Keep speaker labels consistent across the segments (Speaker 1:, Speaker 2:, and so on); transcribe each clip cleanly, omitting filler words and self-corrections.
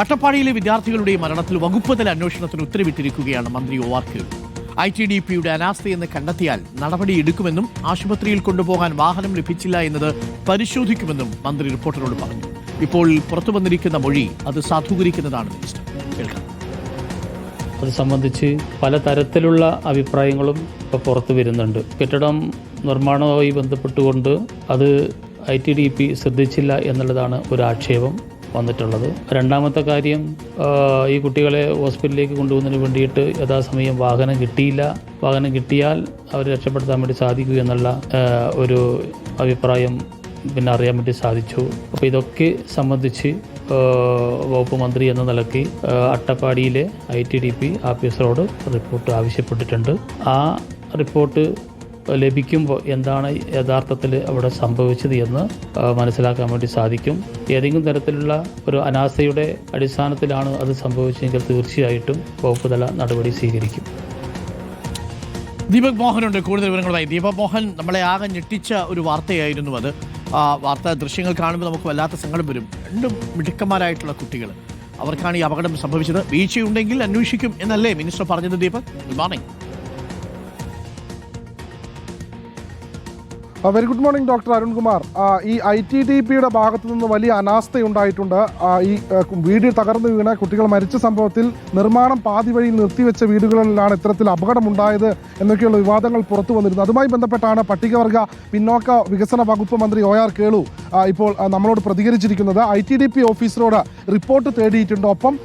Speaker 1: അട്ടപ്പാടിയിലെ വിദ്യാർത്ഥികളുടെ മരണത്തിൽ വകുപ്പ് തല അന്വേഷണത്തിന് ഉത്തരവിട്ടിരിക്കുകയാണ് മന്ത്രി ഒ.ആർ. കേളു. ITDPയുടെ അനാസ്ഥയെന്ന് കണ്ടെത്തിയാൽ നടപടിയെടുക്കുമെന്നും ആശുപത്രിയിൽ കൊണ്ടുപോകാൻ വാഹനം ലഭിച്ചില്ല എന്നത് പരിശോധിക്കുമെന്നും മന്ത്രി റിപ്പോർട്ടറോട് പറഞ്ഞു. ഇപ്പോൾ പുറത്തു വന്നിരിക്കുന്ന മൊഴി അത് സാധൂകരിക്കുന്നതാണ്. മിനിസ്റ്റർ കേൾക്കാം.
Speaker 2: അത് സംബന്ധിച്ച് പലതരത്തിലുള്ള അഭിപ്രായങ്ങളും ഇപ്പോൾ പുറത്തു വരുന്നുണ്ട്. കെട്ടിടം നിർമ്മാണവുമായി ബന്ധപ്പെട്ടുകൊണ്ട് അത് ITDP ശ്രദ്ധിച്ചില്ല എന്നുള്ളതാണ് ഒരു ആക്ഷേപം വന്നിട്ടുള്ളത്. രണ്ടാമത്തെ കാര്യം, ഈ കുട്ടികളെ ഹോസ്പിറ്റലിലേക്ക് കൊണ്ടുപോകുന്നതിന് വേണ്ടിയിട്ട് യഥാസമയം വാഹനം കിട്ടിയില്ല. വാഹനം കിട്ടിയാൽ അവരെ രക്ഷപ്പെടുത്താൻ വേണ്ടി സാധിക്കൂ എന്നുള്ള ഒരു അഭിപ്രായം അറിയാൻ വേണ്ടി സാധിച്ചു. അപ്പോൾ ഇതൊക്കെ സംബന്ധിച്ച് വകുപ്പ് മന്ത്രി എന്ന നിലയ്ക്ക് അട്ടപ്പാടിയിലെ ITDP ഓഫീസറോട് റിപ്പോർട്ട് ആവശ്യപ്പെട്ടിട്ടുണ്ട്. ആ റിപ്പോർട്ട് ലഭിക്കുമ്പോൾ എന്താണ് യഥാർത്ഥത്തിൽ അവിടെ സംഭവിച്ചത് എന്ന് മനസ്സിലാക്കാൻ വേണ്ടി സാധിക്കും. ഏതെങ്കിലും തരത്തിലുള്ള ഒരു അനാസ്ഥയുടെ അടിസ്ഥാനത്തിലാണ് അത് സംഭവിച്ചെങ്കിൽ തീർച്ചയായിട്ടും വകുപ്പ് തല നടപടി സ്വീകരിക്കും.
Speaker 1: ദീപക് മോഹനുണ്ട് കൂടുതൽ വിവരങ്ങളുമായി. ദീപക് മോഹൻ, നമ്മളെ ആകെ ഞെട്ടിച്ച ഒരു വാർത്തയായിരുന്നു അത്. വാർത്താ ദൃശ്യങ്ങൾ കാണുമ്പോൾ നമുക്ക് വല്ലാത്ത സങ്കടം വരും. രണ്ടും മിടുക്കന്മാരായിട്ടുള്ള കുട്ടികൾ, അവർക്കാണ് ഈ അപകടം സംഭവിച്ചത്. വീഴ്ചയുണ്ടെങ്കിൽ അന്വേഷിക്കും എന്നല്ലേ മിനിസ്റ്റർ പറഞ്ഞത്? Deepak, good morning.
Speaker 3: Very good morning doctor Arunkumar. ഈ ITDPയുടെ ഭാഗത്തു നിന്ന് വലിയ അനാസ്ഥയുണ്ടായിട്ടുണ്ട്. ഈ വീട് തകർന്നു വീണ് കുട്ടികൾ മരിച്ച സംഭവത്തിൽ നിർമ്മാണം പാതി വഴിയിൽ നിർത്തിവെച്ച വീടുകളിലാണ് ഇത്തരത്തിൽ അപകടമുണ്ടായത് എന്നൊക്കെയുള്ള വിവാദങ്ങൾ പുറത്തു വന്നിരുന്നു. അതുമായി ബന്ധപ്പെട്ടാണ് പട്ടികവർഗ പിന്നോക്ക വികസന വകുപ്പ് മന്ത്രി ഒ.ആർ. കേളു ഇപ്പോൾ നമ്മളോട് പ്രതികരിച്ചിരിക്കുന്നത്. ITDP ഓഫീസറോട് റിപ്പോർട്ട് തേടിയിട്ടുണ്ട്. ഒപ്പം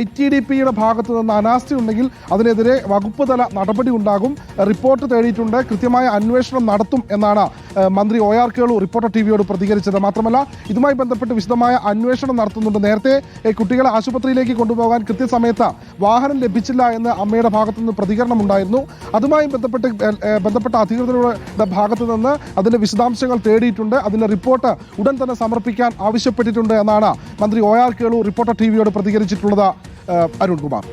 Speaker 3: ITDPയുടെ ഭാഗത്തു നിന്ന് അനാസ്ഥയുണ്ടെങ്കിൽ അതിനെതിരെ വകുപ്പ് തല നടപടി ഉണ്ടാകും. റിപ്പോർട്ട് തേടിയിട്ടുണ്ട്. കൃത്യമായ അന്വേഷണം നടത്തും എന്നാണ് മന്ത്രി ഒ.ആർ. കേളു റിപ്പോർട്ടർ TVയോട് പ്രതികരിച്ചത്. മാത്രമല്ല, ഇതുമായി ബന്ധപ്പെട്ട് വിശദമായ അന്വേഷണം നടത്തുന്നുണ്ട്. നേരത്തെ കുട്ടികളെ ആശുപത്രിയിലേക്ക് കൊണ്ടുപോകാൻ കൃത്യസമയത്ത് വാഹനം ലഭിച്ചില്ല എന്ന് അമ്മയുടെ ഭാഗത്തു നിന്ന് പ്രതികരണം ഉണ്ടായിരുന്നു. അതുമായി ബന്ധപ്പെട്ട അധികൃതരുടെ ഭാഗത്തു നിന്ന് അതിന്റെ വിശദാംശങ്ങൾ തേടിയിട്ടുണ്ട്. അതിന്റെ റിപ്പോർട്ട് ഉടൻ തന്നെ സമർപ്പിക്കാൻ ആവശ്യപ്പെട്ടിട്ടുണ്ട് എന്നാണ് മന്ത്രി ഒ.ആർ. കേളു റിപ്പോർട്ടർ TVയോട് പ്രതികരിച്ചിട്ടുള്ളത്. അരുൺകുമാർ.